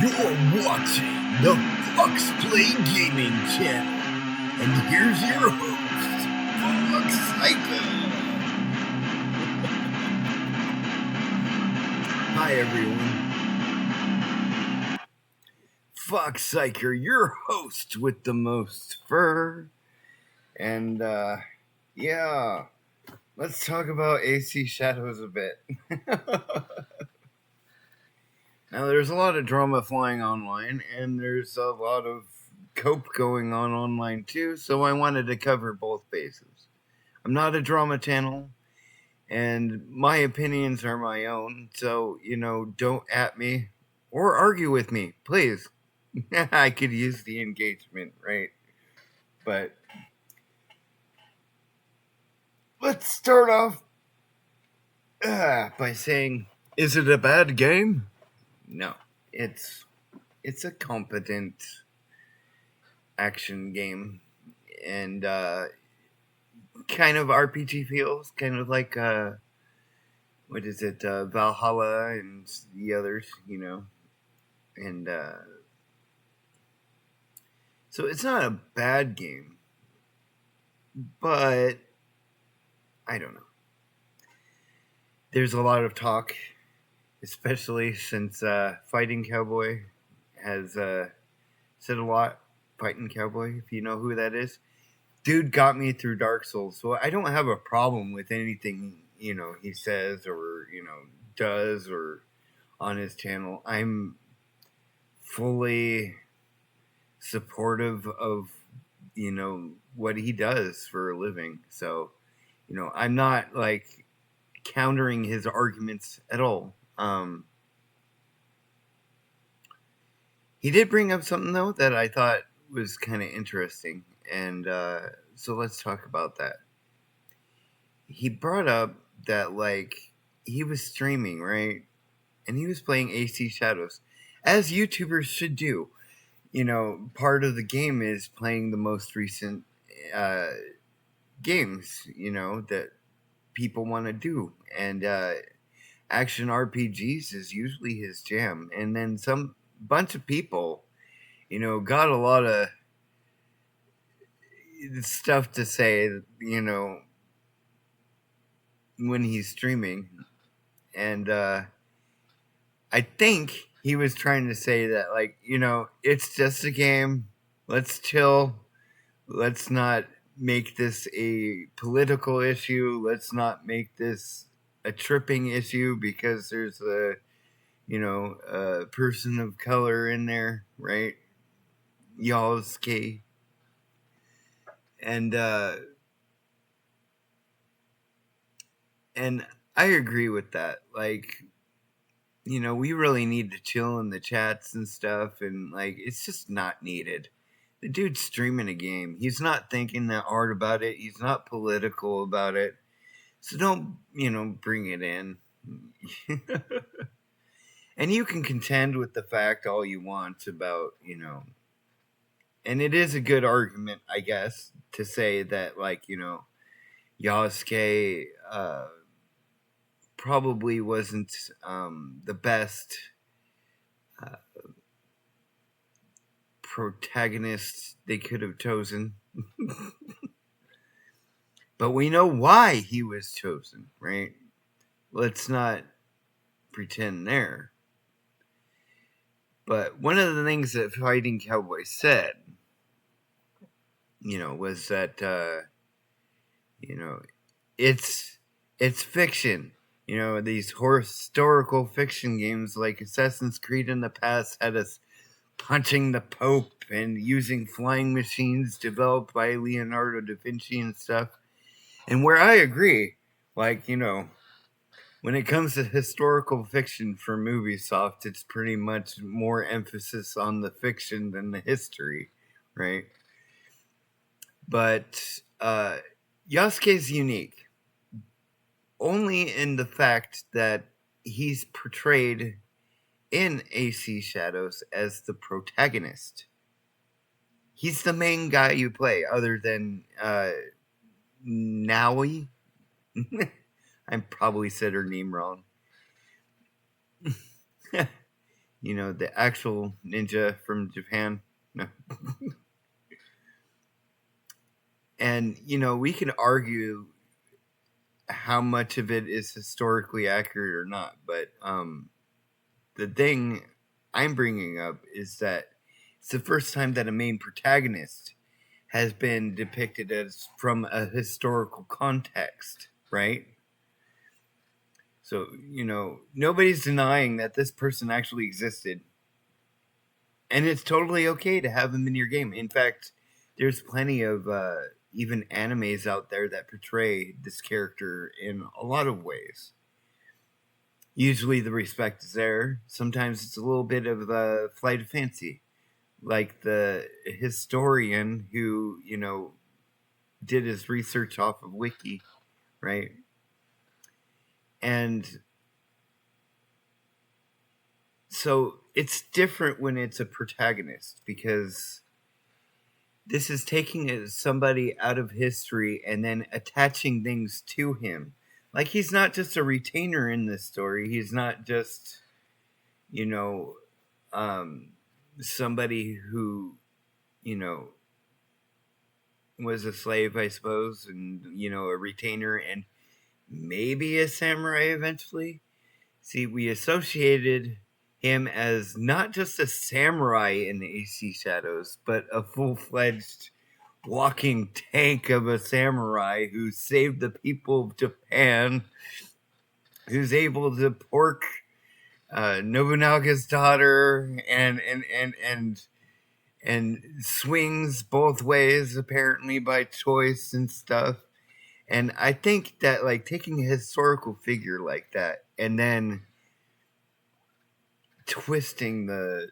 You're watching the Foxx Play Gaming Channel. And here's your host, Foxx Psycho. Hi, everyone. Foxx Psycho, your host with the most fur. And, yeah, let's talk about AC Shadows a bit. Now, there's a lot of drama flying online, and there's a lot of cope going on online too, so I wanted to cover both bases. I'm not a drama channel, and my opinions are my own, so, don't at me or argue with me, please. I could use the engagement, right? But let's start off by saying, is it a bad game? No, it's a competent action game, and kind of RPG feels, kind of like what is it, Valhalla and the others, and so it's not a bad game, but I don't know. There's a lot of talk, especially since Fighting Cowboy has said a lot. Fighting Cowboy, if you know who that is. Dude got me through Dark Souls, so I don't have a problem with anything, he says or, does or on his channel. I'm fully supportive of, what he does for a living. So, I'm not like countering his arguments at all. He did bring up something though that I thought was kind of interesting, and so let's talk about that. He brought up that like he was streaming, right, and he was playing AC Shadows, as YouTubers should do. Part of the game is playing the most recent games, that people want to do, and action RPGs is usually his jam. And then some bunch of people, got a lot of stuff to say, when he's streaming. And I think he was trying to say that, like, it's just a game. Let's chill. Let's not make this a political issue. Let's not make this a tripping issue because there's a person of color in there, right? Y'all's gay. And I agree with that. Like, we really need to chill in the chats and stuff, and like it's just not needed. The dude's streaming a game. He's not thinking that hard about it. He's not political about it. So don't, bring it in. And you can contend with the fact all you want about, and it is a good argument, I guess, to say that, like, Yasuke probably wasn't the best protagonist they could have chosen. But we know why he was chosen, right? Let's not pretend there. But one of the things that Fighting Cowboy said, was that, it's fiction. These historical fiction games like Assassin's Creed in the past had us punching the Pope and using flying machines developed by Leonardo da Vinci and stuff. And where I agree, like, when it comes to historical fiction for Moviesoft, it's pretty much more emphasis on the fiction than the history, right? But Yasuke's unique only in the fact that he's portrayed in AC Shadows as the protagonist. He's the main guy you play, other than Naui. I probably said her name wrong. the actual ninja from Japan. No. And, we can argue how much of it is historically accurate or not, but the thing I'm bringing up is that it's the first time that a main protagonist has been depicted as from a historical context, right? So, nobody's denying that this person actually existed. And it's totally okay to have them in your game. In fact, there's plenty of even animes out there that portray this character in a lot of ways. Usually the respect is there. Sometimes it's a little bit of a flight of fancy. Like the historian who, did his research off of Wiki, right? And so it's different when it's a protagonist because this is taking somebody out of history and then attaching things to him. Like he's not just a retainer in this story. He's not just, somebody who, was a slave, I suppose, and, a retainer and maybe a samurai eventually. See, we associated him as not just a samurai in the AC Shadows, but a full-fledged walking tank of a samurai who saved the people of Japan, who's able to pork Nobunaga's daughter and swings both ways apparently by choice and stuff. And I think that like taking a historical figure like that and then twisting the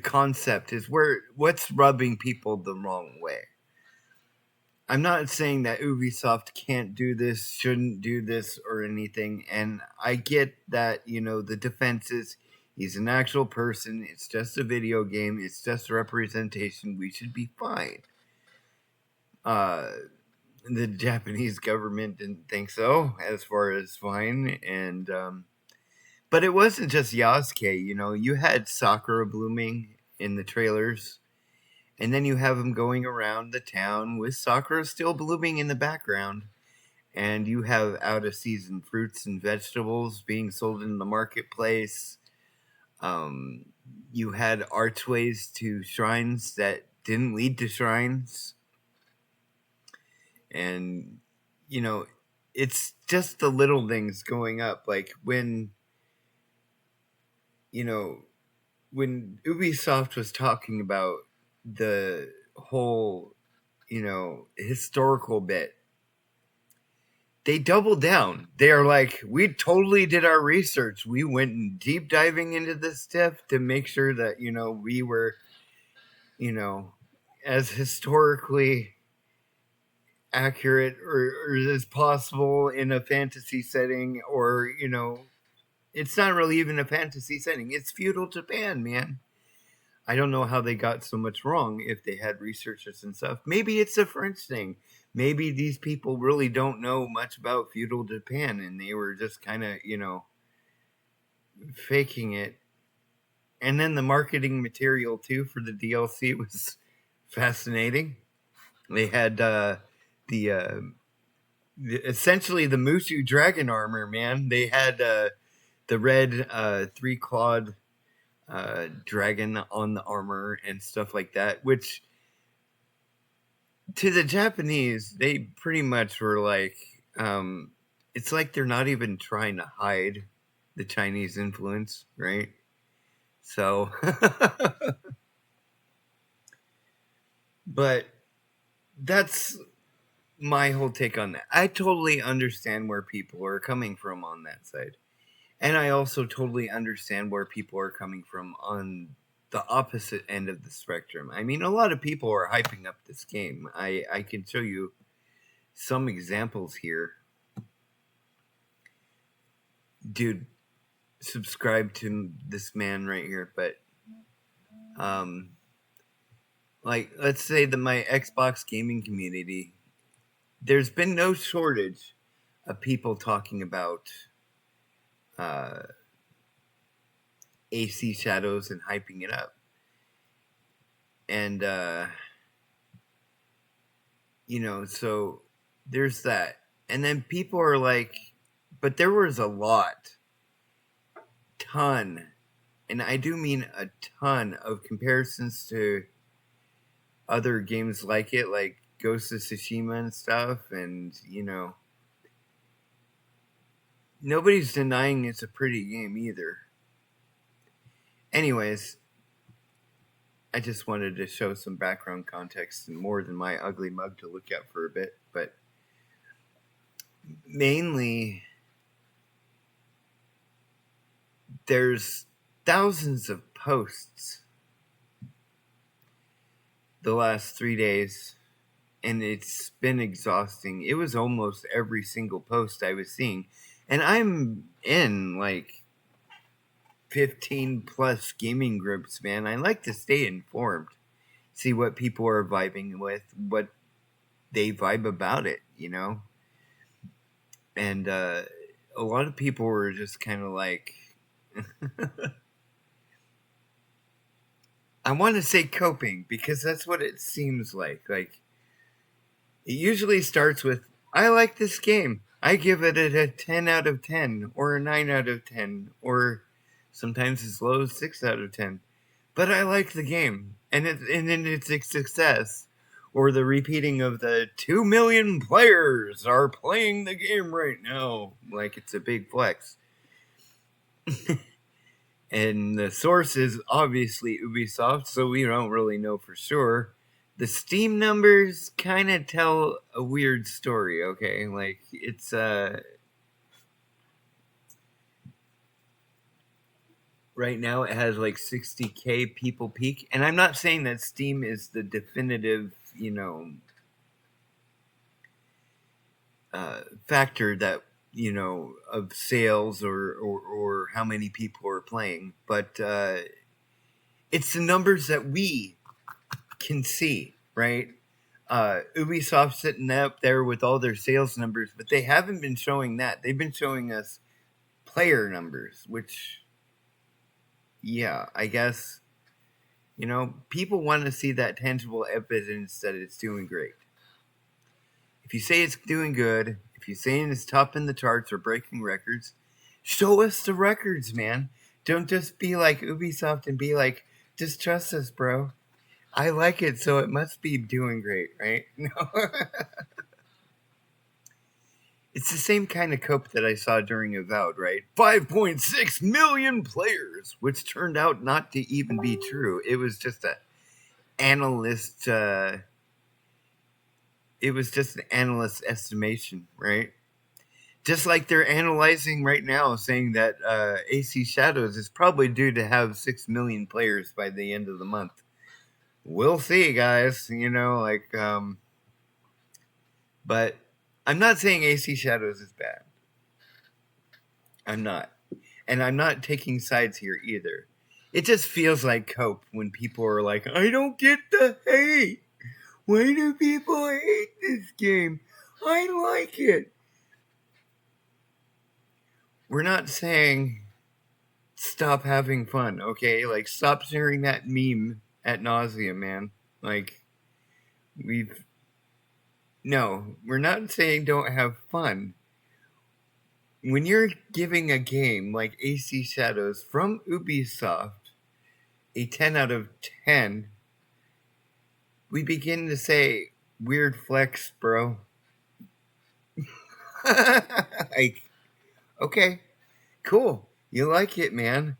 concept is what's rubbing people the wrong way. I'm not saying that Ubisoft can't do this, shouldn't do this, or anything. And I get that, the defense is he's an actual person. It's just a video game. It's just a representation. We should be fine. The Japanese government didn't think so, as far as fine. And, but it wasn't just Yasuke, you had Sakura blooming in the trailers. And then you have him going around the town with Sakura still blooming in the background. And you have out-of-season fruits and vegetables being sold in the marketplace. You had archways to shrines that didn't lead to shrines. And, it's just the little things going up. Like when Ubisoft was talking about the whole, historical bit, they doubled down. They are like, we totally did our research. We went deep diving into this stuff to make sure that, we were, as historically accurate or as possible in a fantasy setting, or, it's not really even a fantasy setting. It's feudal Japan, man. I don't know how they got so much wrong if they had researchers and stuff. Maybe it's a French thing. Maybe these people really don't know much about feudal Japan and they were just kind of, faking it. And then the marketing material, too, for the DLC was fascinating. They had essentially the Mushu dragon armor, man. They had the red 3-clawed dragon on the armor and stuff like that, which to the Japanese, they pretty much were like, it's like they're not even trying to hide the Chinese influence, right? So, but that's my whole take on that. I totally understand where people are coming from on that side. And I also totally understand where people are coming from on the opposite end of the spectrum. I mean, a lot of people are hyping up this game. I can show you some examples here. Dude, subscribe to this man right here. But, like, let's say that my Xbox gaming community, there's been no shortage of people talking about AC Shadows and hyping it up. And, so there's that. And then people are like, but there was a ton, and I do mean a ton of comparisons to other games like it, like Ghost of Tsushima and stuff. And, nobody's denying it's a pretty game either. Anyways, I just wanted to show some background context and more than my ugly mug to look at for a bit. But mainly, there's thousands of posts the last 3 days, and it's been exhausting. It was almost every single post I was seeing. And I'm in like 15 plus gaming groups, man. I like to stay informed, see what people are vibing with, what they vibe about it, And a lot of people were just kind of like, I want to say coping, because that's what it seems like. Like, it usually starts with, I like this game. I give it a 10 out of 10 or a 9 out of 10 or sometimes as low as 6 out of 10. But I like the game, and it's a success. Or the repeating of the 2 million players are playing the game right now, like it's a big flex. And the source is obviously Ubisoft, so we don't really know for sure. The Steam numbers kind of tell a weird story, okay? Like, it's, right now it has like 60K people peak. And I'm not saying that Steam is the definitive, factor that, of sales or how many people are playing. But it's the numbers that we can see, right? Ubisoft sitting up there with all their sales numbers, but they haven't been showing that. They've been showing us player numbers, which, yeah, I guess, people want to see that tangible evidence that it's doing great. If you say it's doing good, if you're saying it's topping the charts or breaking records, show us the records, man. Don't just be like Ubisoft and be like, just trust us, bro. I like it, so it must be doing great, right? No. It's the same kind of cope that I saw during Avowed, right? 5.6 million players, which turned out not to even be true. It was just an analyst. It was just an analyst estimation, right? Just like they're analyzing right now, saying that AC Shadows is probably due to have 6 million players by the end of the month. We'll see, guys. But I'm not saying AC Shadows is bad. I'm not. And I'm not taking sides here either. It just feels like cope when people are like, I don't get the hate. Why do people hate this game? I like it. We're not saying stop having fun, okay? Like, stop sharing that meme at nauseum, man. Like, no, we're not saying don't have fun. When you're giving a game like AC Shadows from Ubisoft a 10 out of 10, we begin to say, weird flex, bro. Like, okay, cool. You like it, man.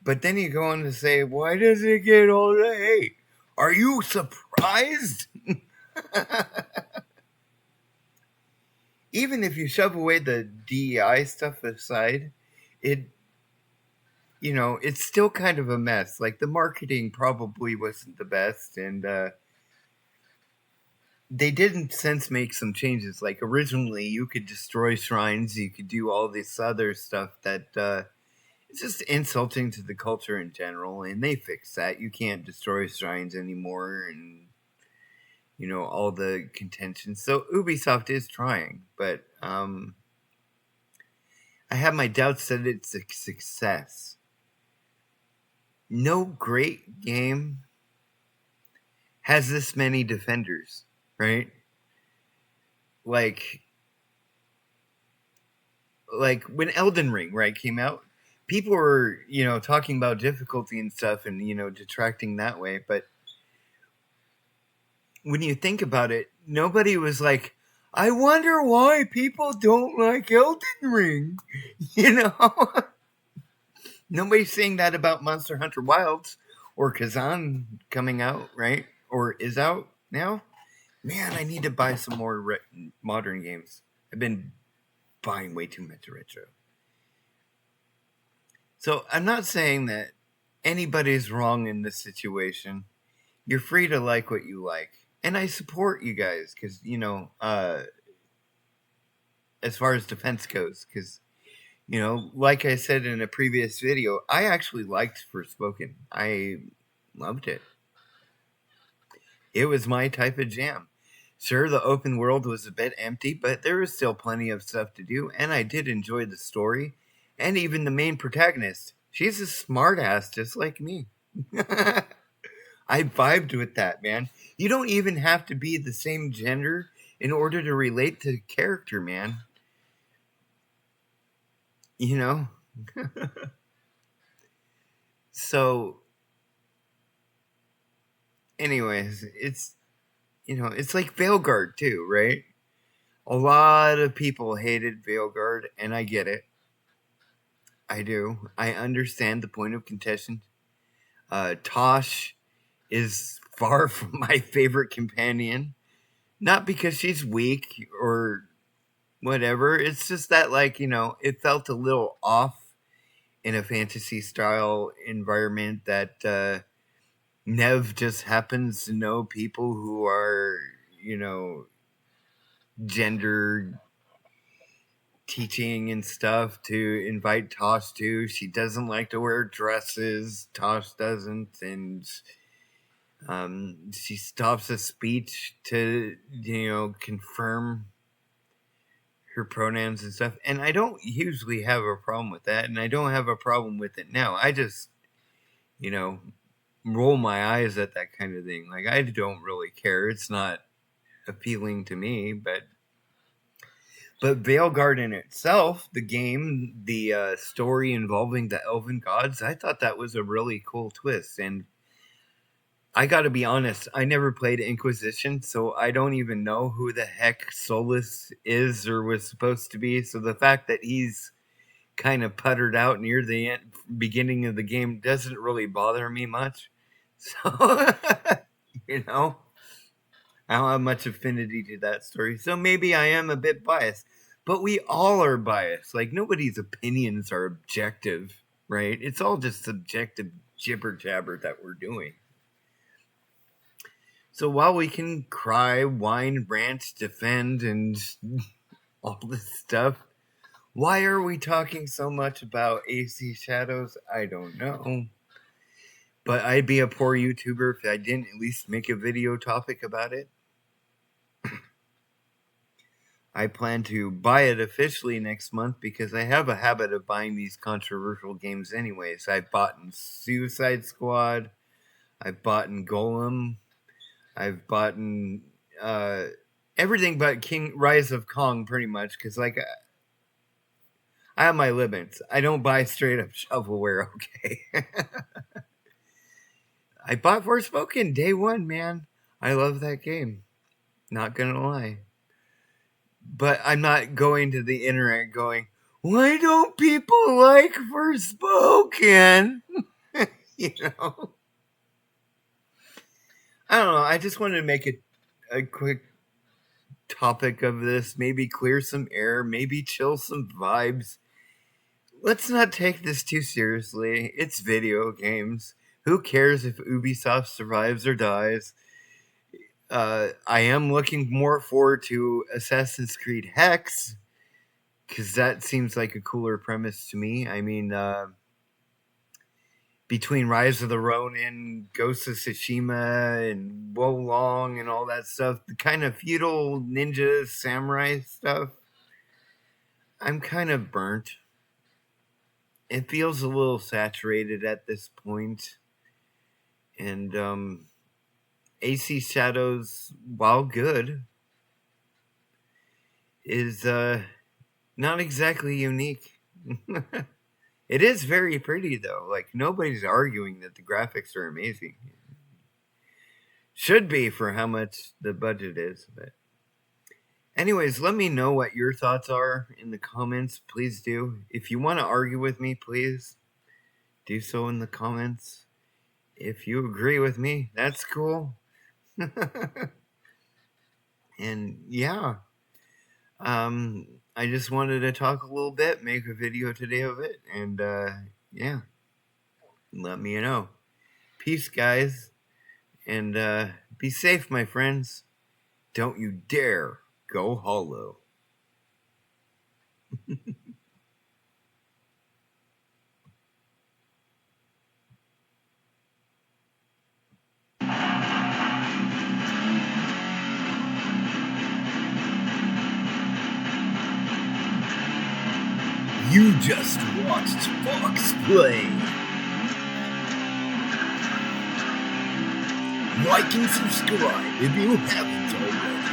But then you go on to say, why does it get all the hate? Are you surprised? Even if you shove away the DEI stuff aside, it's still kind of a mess. Like, the marketing probably wasn't the best, and they didn't since make some changes. Like, originally, you could destroy shrines, you could do all this other stuff that it's just insulting to the culture in general, and they fixed that. You can't destroy shrines anymore, and all the contention. So Ubisoft is trying, but I have my doubts that it's a success. no great game has this many defenders, right? Like when Elden Ring, right, came out, people were, talking about difficulty and stuff and, detracting that way. But when you think about it, nobody was like, I wonder why people don't like Elden Ring. You know? Nobody's saying that about Monster Hunter Wilds or Kazan coming out, right? Or is out now. Man, I need to buy some more modern games. I've been buying way too much retro. So I'm not saying that anybody's wrong in this situation. You're free to like what you like. And I support you guys because, as far as defense goes, because, like I said in a previous video, I actually liked Forspoken. I loved it. It was my type of jam. Sure, the open world was a bit empty, but there was still plenty of stuff to do, and I did enjoy the story. And even the main protagonist. She's a smartass just like me. I vibed with that, man. You don't even have to be the same gender in order to relate to the character, man. You know? So, anyways, it's like Veilguard too, right? A lot of people hated Veilguard, and I get it. I do. I understand the point of contention. Tosh is far from my favorite companion. Not because she's weak or whatever. It's just that, it felt a little off in a fantasy style environment that Nev just happens to know people who are, gender teaching and stuff to invite Tosh to. She doesn't like to wear dresses. Tosh doesn't. And she stops a speech to, confirm her pronouns and stuff. And I don't usually have a problem with that. And I don't have a problem with it now. I just, roll my eyes at that kind of thing. Like, I don't really care. It's not appealing to me, but Veilguard in itself, the game, the story involving the elven gods, I thought that was a really cool twist. And I got to be honest, I never played Inquisition, so I don't even know who the heck Solus is or was supposed to be. So the fact that he's kind of puttered out near the beginning of the game doesn't really bother me much. So, I don't have much affinity to that story. So maybe I am a bit biased. But we all are biased. Like, nobody's opinions are objective, right? It's all just subjective jibber jabber that we're doing. So while we can cry, whine, rant, defend, and all this stuff, why are we talking so much about AC Shadows? I don't know. But I'd be a poor YouTuber if I didn't at least make a video topic about it. I plan to buy it officially next month because I have a habit of buying these controversial games anyways. I've bought in Suicide Squad. I've bought in Golem. I've bought in everything but Rise of Kong pretty much because, I have my limits. I don't buy straight up shovelware, okay? I bought Forspoken day one, man. I love that game. Not gonna lie. But I'm not going to the internet going, why don't people like Forspoken? I don't know. I just wanted to make a quick topic of this. Maybe clear some air. Maybe chill some vibes. Let's not take this too seriously. It's video games. Who cares if Ubisoft survives or dies? I am looking more forward to Assassin's Creed Hex because that seems like a cooler premise to me. I mean, between Rise of the Ronin, Ghost of Tsushima, and Wo Long and all that stuff, the kind of feudal ninja samurai stuff, I'm kind of burnt. It feels a little saturated at this point. And AC Shadows, while good, is not exactly unique. It is very pretty though. Like nobody's arguing that the graphics are amazing. Should be for how much the budget is, but anyways, let me know what your thoughts are in the comments. Please do. If you want to argue with me, please do so in the comments. If you agree with me, that's cool. And yeah, I just wanted to talk a little bit, make a video today of it, and yeah, let me know. Peace, guys, and be safe, my friends. Don't you dare go hollow. You just watched Foxx play. Like and subscribe if you haven't already.